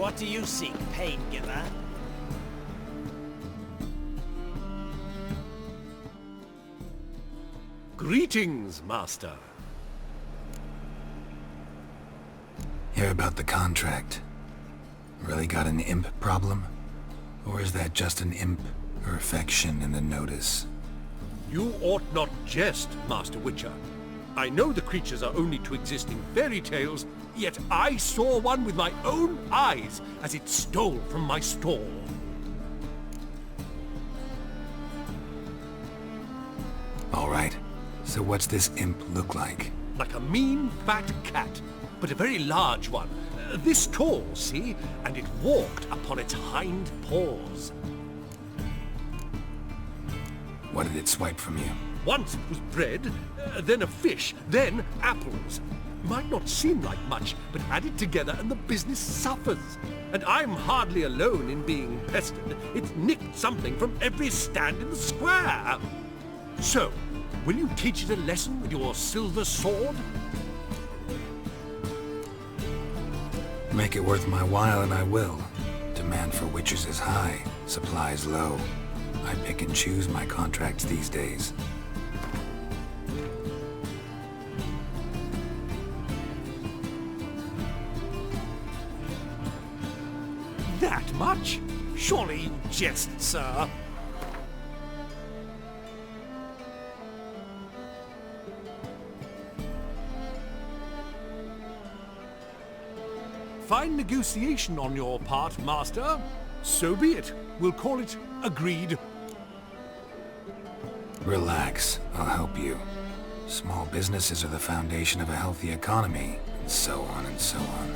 What do you seek, pain giver? Greetings, Master. Hear about the contract. Really got an imp problem? Or is that just an imp or affection in the notice? You ought not jest, Master Witcher. I know the creatures are only to exist in fairy tales, yet I saw one with my own eyes as it stole from my stall. All right. So what's this imp look like? Like a mean, fat cat, but a very large one. This tall, see? And it walked upon its hind paws. What did it swipe from you? Once it was bread, then a fish, then apples. Might not seem like much, but add it together and the business suffers. And I'm hardly alone in being pestered. It's nicked something from every stand in the square. So, will you teach it a lesson with your silver sword? Make it worth my while and I will. Demand for witches is high, supplies low. I pick and choose my contracts these days. That much? Surely you jest, sir. Fine negotiation on your part, Master. So be it. We'll call it agreed. Relax, I'll help you. Small businesses are the foundation of a healthy economy, and so on and so on.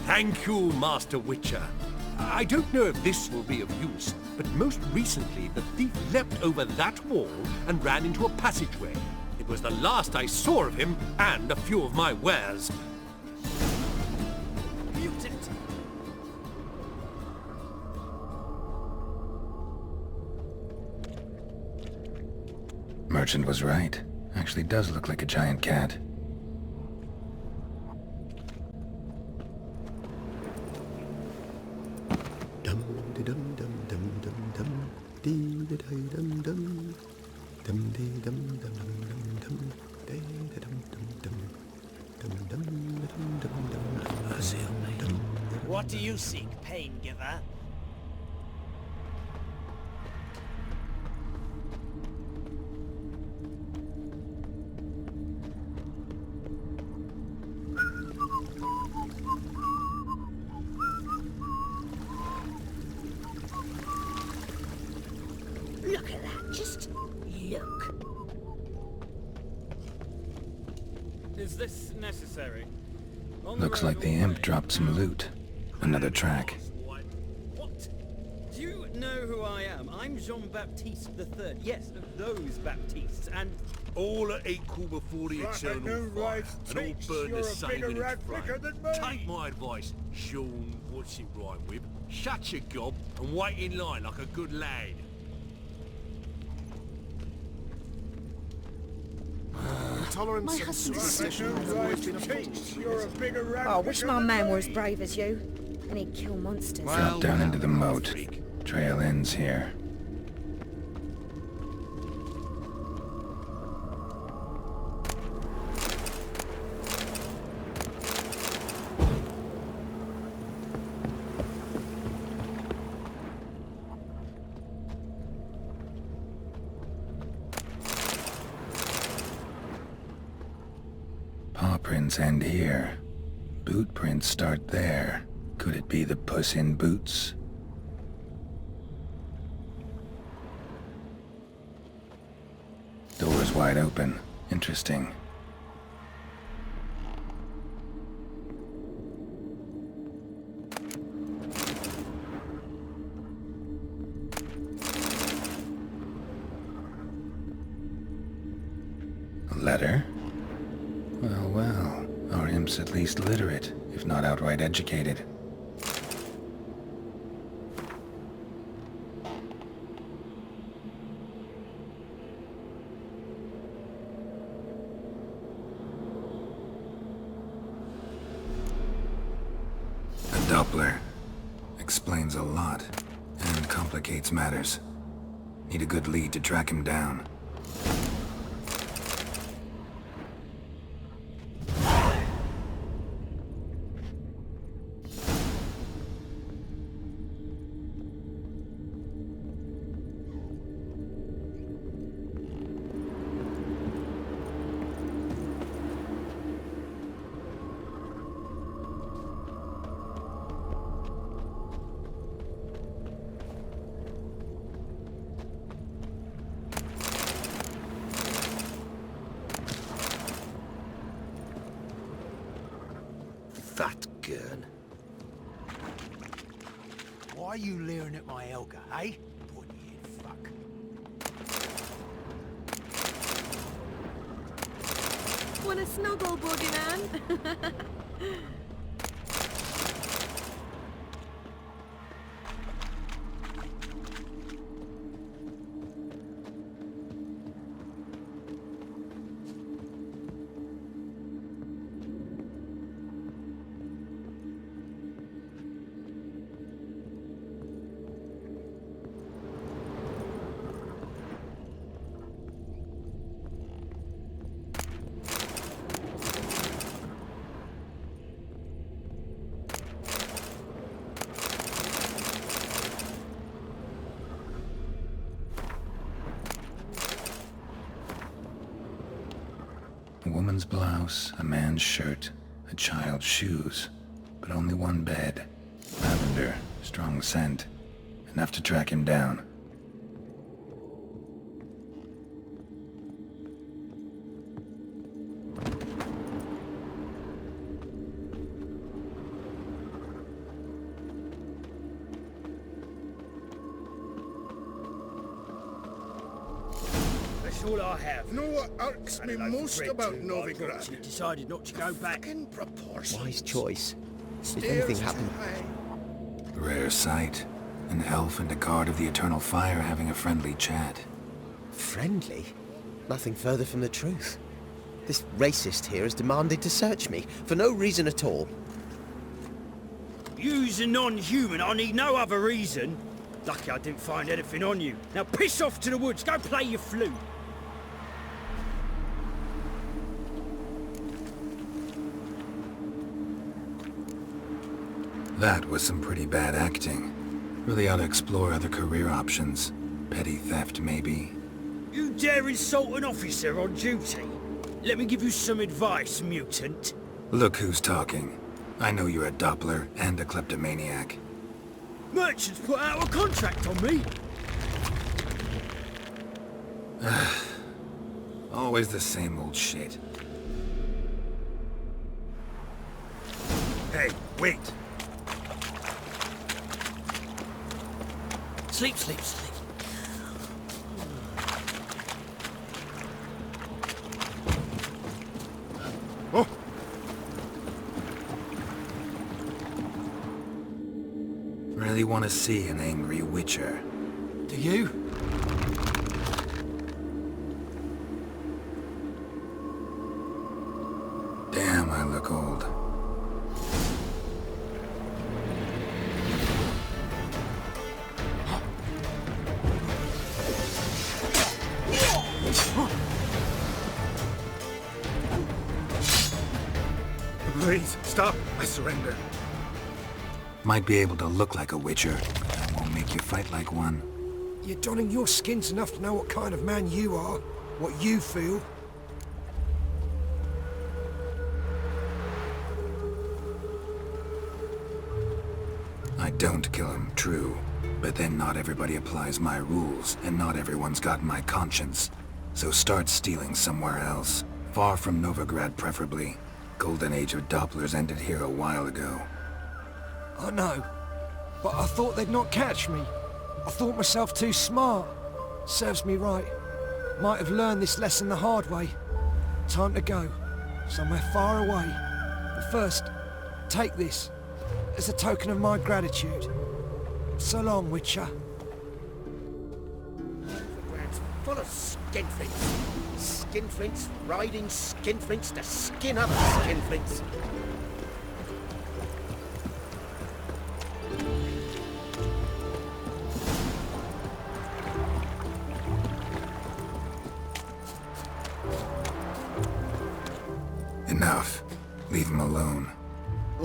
Thank you, Master Witcher. I don't know if this will be of use, but most recently the thief leapt over that wall and ran into a passageway. It was the last I saw of him and a few of my wares. Mutant! Merchant was right. Actually does look like a giant cat. What do you seek, pain giver? Look at that, just look. Is this necessary? Looks like the imp dropped some loot. Another track. What? Do you know who I am? I'm Jean-Baptiste III. Yes, of those Baptistes, and... All are equal before the eternal fire, and all burn the same in its flame. Take my advice, Sean, what's it right with? Shut your gob and wait in line like a good lad. My husband's I wish my man were as brave as you, and he'd kill monsters. Drop down into the moat. Trail ends here. Paw prints end here. Boot prints start there. Could it be the Puss in Boots? Door's wide open. Interesting. A letter? Well, well. Our imp's at least literate, if not outright educated. A Doppler. Explains a lot, and complicates matters. Need a good lead to track him down. Fat gurn. Why are you leering at my Elga, eh? Pointy-eared fuck. Wanna snuggle, boogeyman? A woman's blouse, a man's shirt, a child's shoes, but only one bed. Lavender, strong scent. Enough to track him down. That's all I have. You know what irks me most about Novigrad? You decided not to go back. In proportion. Wise choice. If Stairs anything too happened... high. Rare sight. An elf and a guard of the Eternal Fire having a friendly chat. Friendly? Nothing further from the truth. This racist here has demanded to search me, for no reason at all. You's a non-human, I need no other reason. Lucky I didn't find anything on you. Now piss off to the woods, go play your flute. That was some pretty bad acting. Really ought to explore other career options. Petty theft, maybe. You dare insult an officer on duty? Let me give you some advice, mutant. Look who's talking. I know you're a Doppler and a kleptomaniac. Merchants put out a contract on me. Always the same old shit. Hey, wait. Sleep, sleep, sleep. Oh, Really want to see an angry witcher. Do you? Damn, I look old. please, stop. I surrender. Might be able to look like a witcher. That won't make you fight like one. You're donning your skins enough to know what kind of man you are, what you feel. I don't kill him, true. But then not everybody applies my rules, and not everyone's got my conscience. So start stealing somewhere else. Far from Novigrad, preferably. Golden age of Dopplers ended here a while ago. I know, but I thought they'd not catch me. I thought myself too smart. Serves me right. Might have learned this lesson the hard way. Time to go. Somewhere far away. But first, take this. As a token of my gratitude. So long, Witcher. Ground's full of skinflints. Skinflints riding skinflints to skin other skinflints.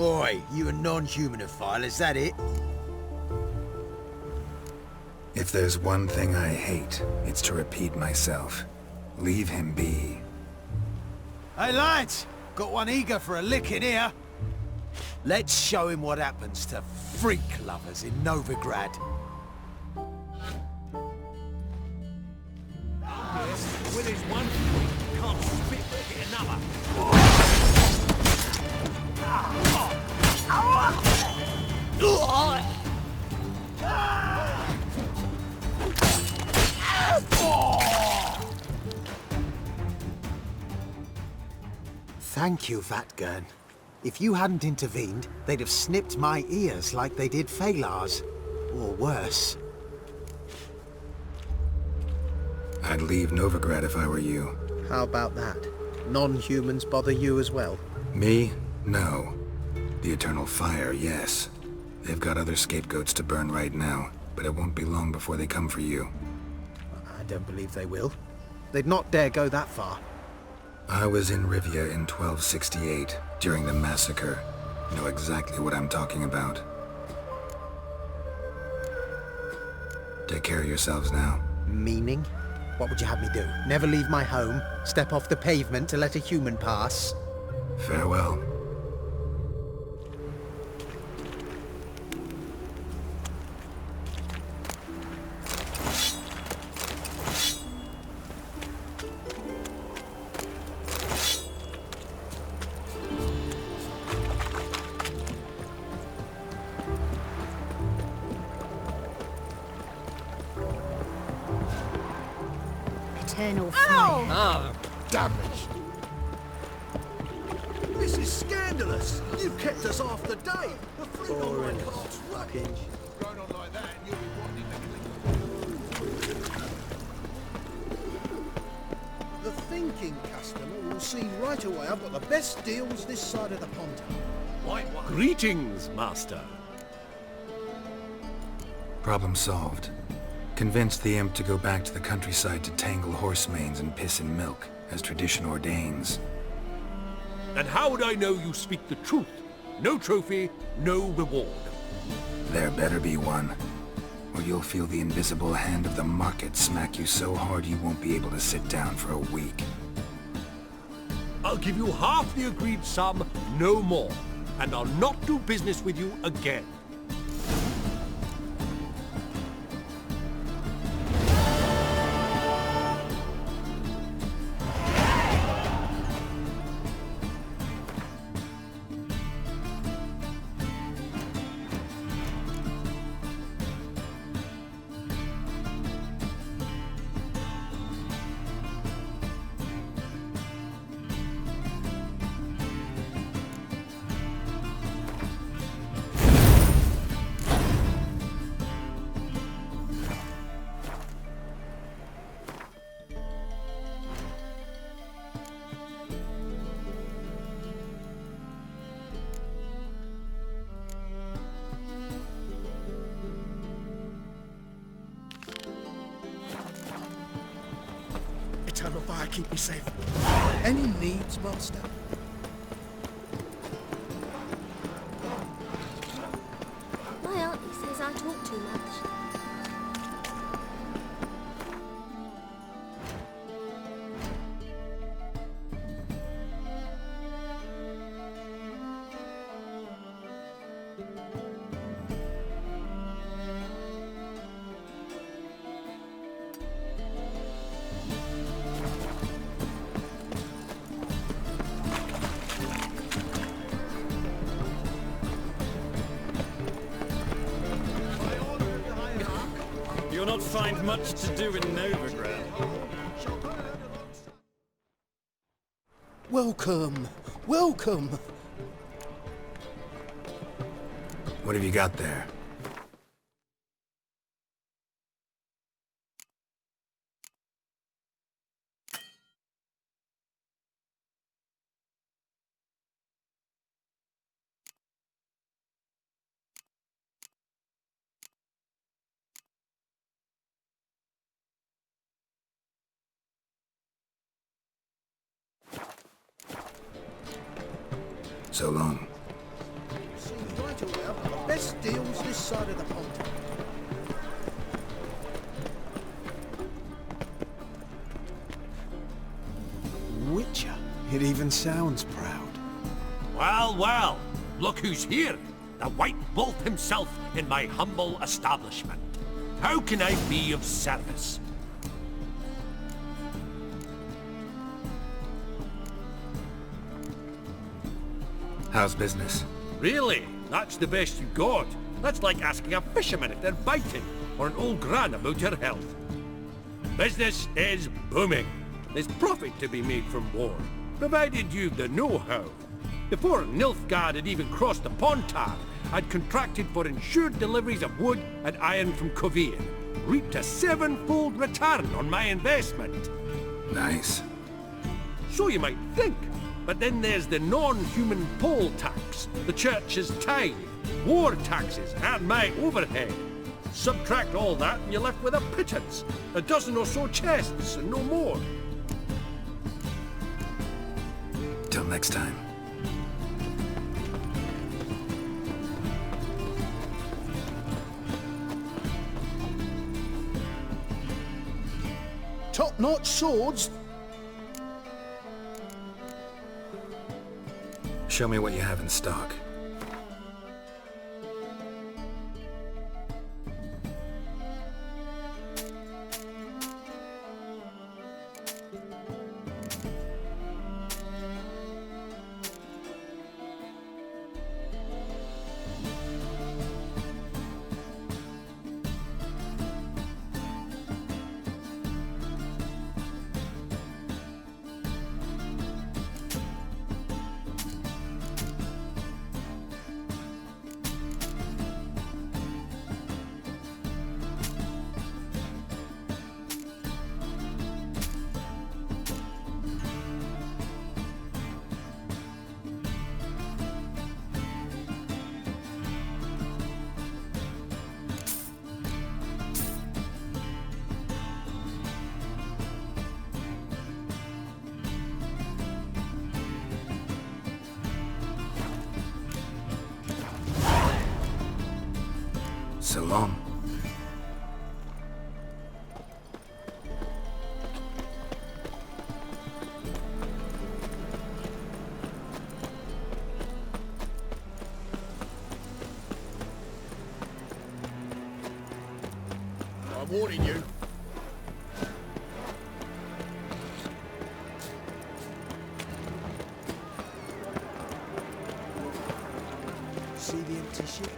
Oi, you a non-humanophile, is that it? If there's one thing I hate, it's to repeat myself. Leave him be. Hey lads, got one eager for a licking here. Let's show him what happens to freak lovers in Novigrad. With his one foot, can't spit to hit another. Thank you, Vatgern. If you hadn't intervened, they'd have snipped my ears like they did Phalar's. Or worse. I'd leave Novigrad if I were you. How about that? Non-humans bother you as well? Me? No. The Eternal Fire, yes. They've got other scapegoats to burn right now, but it won't be long before they come for you. I don't believe they will. They'd not dare go that far. I was in Rivia in 1268, during the massacre. Know exactly what I'm talking about. Take care of yourselves now. Meaning? What would you have me do? Never leave my home? Step off the pavement to let a human pass? Farewell. Eternal fire. Ah, damage. This is scandalous. You've kept us half the day. The fruit on my cart's rubbish. Going on like that, and you'll be wanting to... The thinking customer will see right away I've got the best deals this side of the pond. White one. Greetings, Master. Problem solved. Convinced the imp to go back to the countryside to tangle horse manes and piss in milk, as tradition ordains. And how would I know you speak the truth? No trophy, no reward. There better be one, or you'll feel the invisible hand of the market smack you so hard you won't be able to sit down for a week. I'll give you half the agreed sum, no more. And I'll not do business with you again. Eternal fire, keep me safe. Any needs, Master? My auntie says I talk too much. You'll not find much to do in Novigrad. Welcome, welcome. What have you got there? So long. till now. Best deals this side of the pond. Witcher. It even sounds proud. Well, well, look who's here. The White Wolf himself in my humble establishment. How can I be of service? How's business? Really? That's the best you got? That's like asking a fisherman if they're biting, or an old gran about her health. Business is booming. There's profit to be made from war, provided you've the know-how. Before Nilfgaard had even crossed the Pontar, I'd contracted for insured deliveries of wood and iron from Cavill, reaped a 7-fold return on my investment. Nice. So you might think, but then there's the non-human poll tax, the church's tithe, war taxes, and my overhead. Subtract all that and you're left with a pittance, a dozen or so chests and no more. Till next time. Top-notch swords. Show me what you have in stock. So long. I'm warning you. See the empty ship?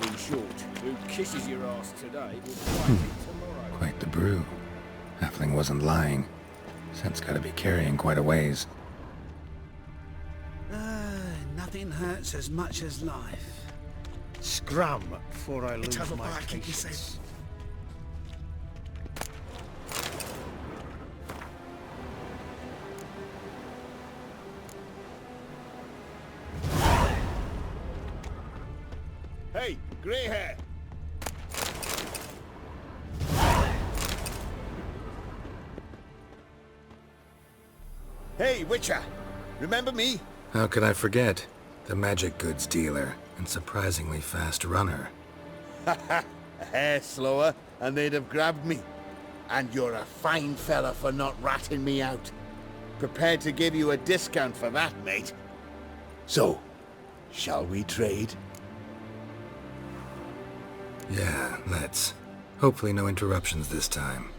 In short, who kisses your ass today will fight it tomorrow. Quite the brew. Halfling wasn't lying. Scent's gotta be carrying quite a ways. Nothing hurts as much as life. Scrum before I lose my patience. Hey, grey hair. Hey, Witcher. Remember me? How could I forget? The magic goods dealer and surprisingly fast runner. A hair slower, and they'd have grabbed me. And you're a fine fella for not ratting me out. Prepared to give you a discount for that, mate. So, shall we trade? Yeah, let's. Hopefully no interruptions this time.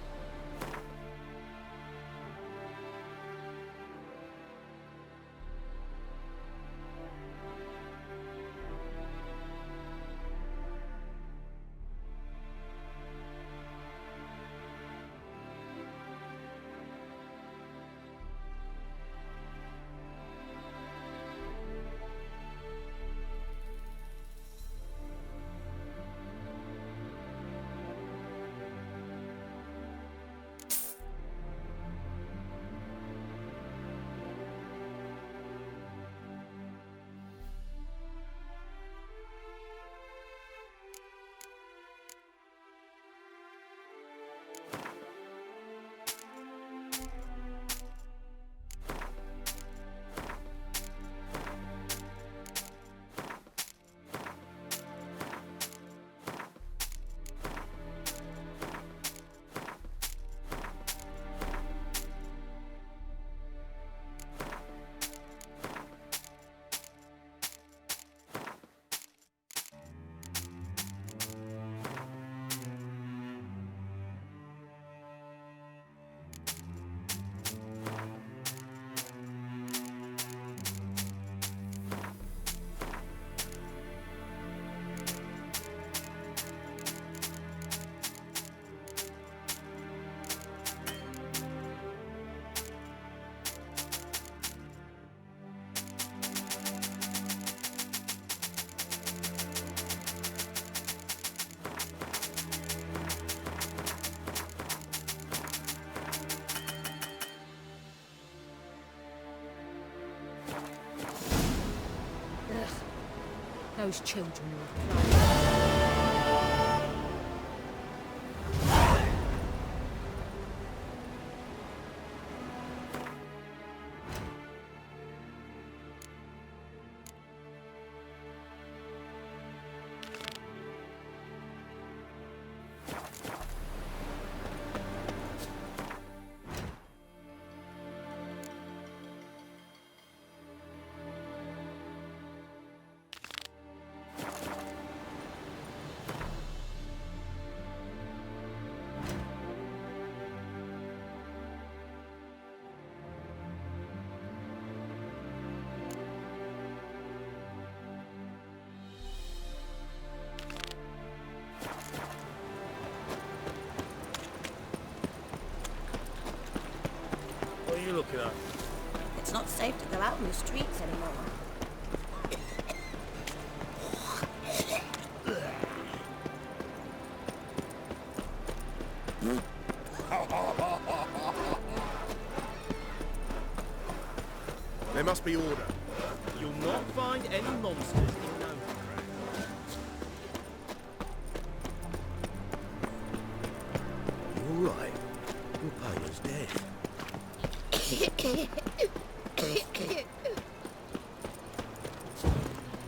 Those children were playing. What are you looking at? It's not safe to go out in the streets anymore. There must be order. You'll not find any monsters in Nilfgaard. All right. We'll pay us death.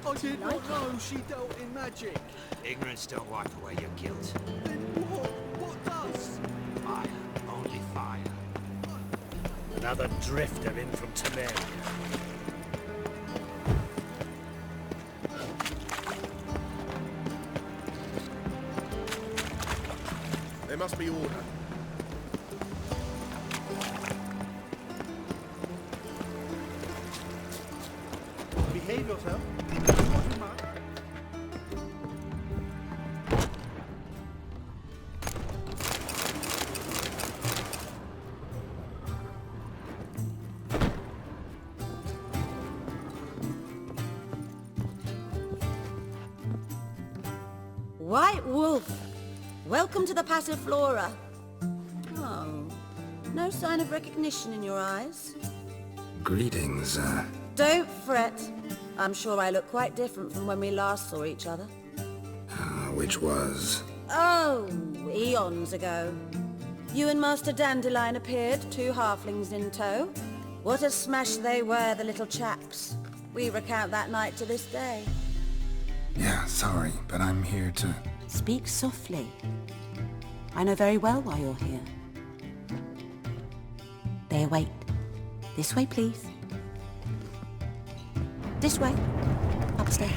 I did not know she dealt in magic. Ignorance don't wipe away your guilt. Then what does? Fire. Only fire. Another drifter in from Temeria. There must be order. Behave yourself. White Wolf, welcome to the Passiflora. Oh, no sign of recognition in your eyes. Greetings, Don't fret. I'm sure I look quite different from when we last saw each other. which was... Oh, eons ago. You and Master Dandelion appeared, 2 halflings in tow. What a smash they were, the little chaps. We recount that night to this day. Yeah, sorry, but I'm here to... Speak softly. I know very well why you're here. They await. This way, please. This way. Upstairs.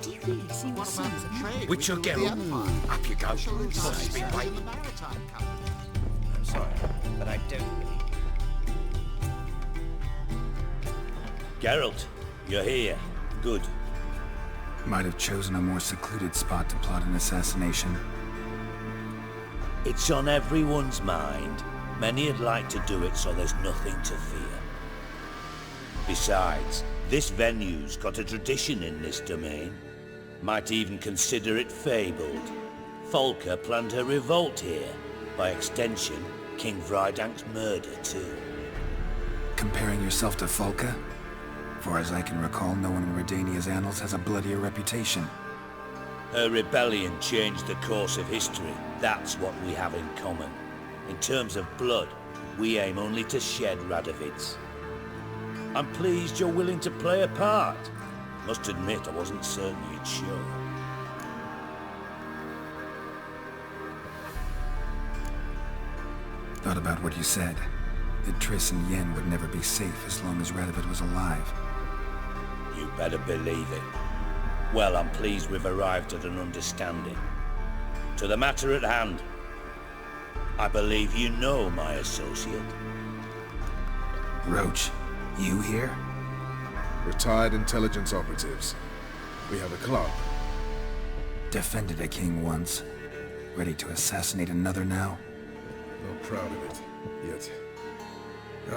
Do you really see what seems? Witcher Geralt. Up you go. Must be waiting. I'm sorry, but I don't believe. Geralt, you're here. Good. Might have chosen a more secluded spot to plot an assassination. It's on everyone's mind. Many would like to do it so there's nothing to fear. Besides, this venue's got a tradition in this domain. Might even consider it fabled. Folka planned her revolt here. By extension, King Vrydank's murder too. Comparing yourself to Folka? Far as I can recall, no one in Redania's annals has a bloodier reputation. Her rebellion changed the course of history. That's what we have in common. In terms of blood, we aim only to shed Radovid's. I'm pleased you're willing to play a part. Must admit, I wasn't certain you'd show. Thought about what you said. That Triss and Yen would never be safe as long as Radovid was alive. You better believe it. Well, I'm pleased we've arrived at an understanding. To the matter at hand, I believe you know my associate. Roach, you here? Retired intelligence operatives. We have a club. Defended a king once. Ready to assassinate another now? Not proud of it, yet.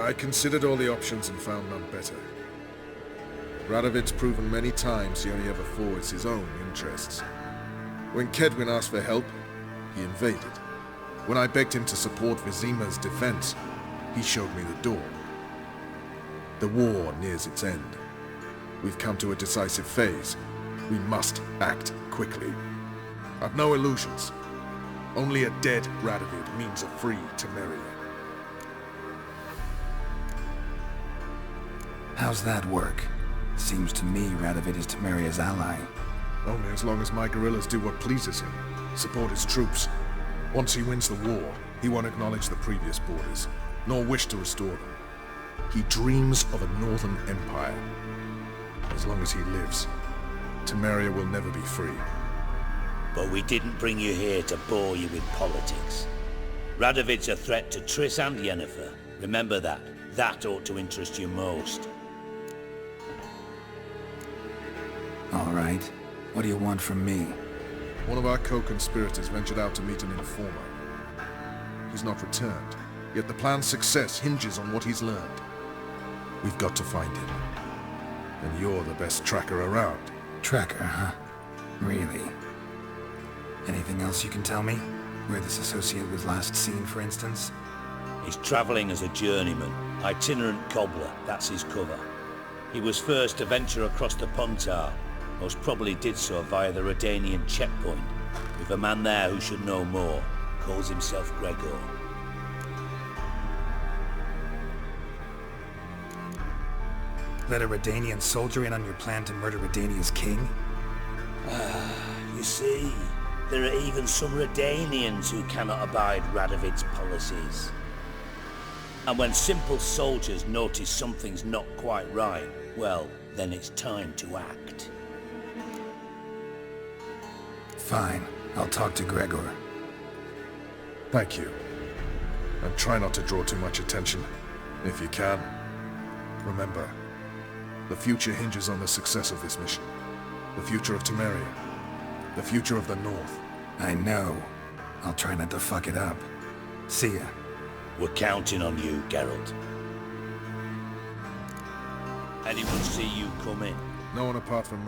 I considered all the options and found none better. Radovid's proven many times he only ever forwards his own interests. When Kedwin asked for help, he invaded. When I begged him to support Vizima's defense, he showed me the door. The war nears its end. We've come to a decisive phase. We must act quickly. I've no illusions. Only a dead Radovid means a free Temeria. How's that work? Seems to me Radovid is Temeria's ally. Only as long as my guerrillas do what pleases him. Support his troops. Once he wins the war, he won't acknowledge the previous borders, nor wish to restore them. He dreams of a northern empire. As long as he lives, Temeria will never be free. But we didn't bring you here to bore you with politics. Radovid's a threat to Triss and Yennefer. Remember that. That ought to interest you most. All right. What do you want from me? One of our co-conspirators ventured out to meet an informer. He's not returned, yet the plan's success hinges on what he's learned. We've got to find him. And you're the best tracker around. Tracker, huh? Really? Anything else you can tell me? Where this associate was last seen, for instance? He's travelling as a journeyman. Itinerant cobbler, that's his cover. He was first to venture across the Pontar. Most probably did so via the Redanian checkpoint, with a man there who should know more. Calls himself Gregor. Let a Redanian soldier in on your plan to murder Redania's king? You see, there are even some Redanians who cannot abide Radovid's policies. And when simple soldiers notice something's not quite right, well, then it's time to act. Fine. I'll talk to Gregor. Thank you. And try not to draw too much attention, if you can. Remember, the future hinges on the success of this mission. The future of Temeria. The future of the North. I know. I'll try not to fuck it up. See ya. We're counting on you, Geralt. Anyone see you come in? No one apart from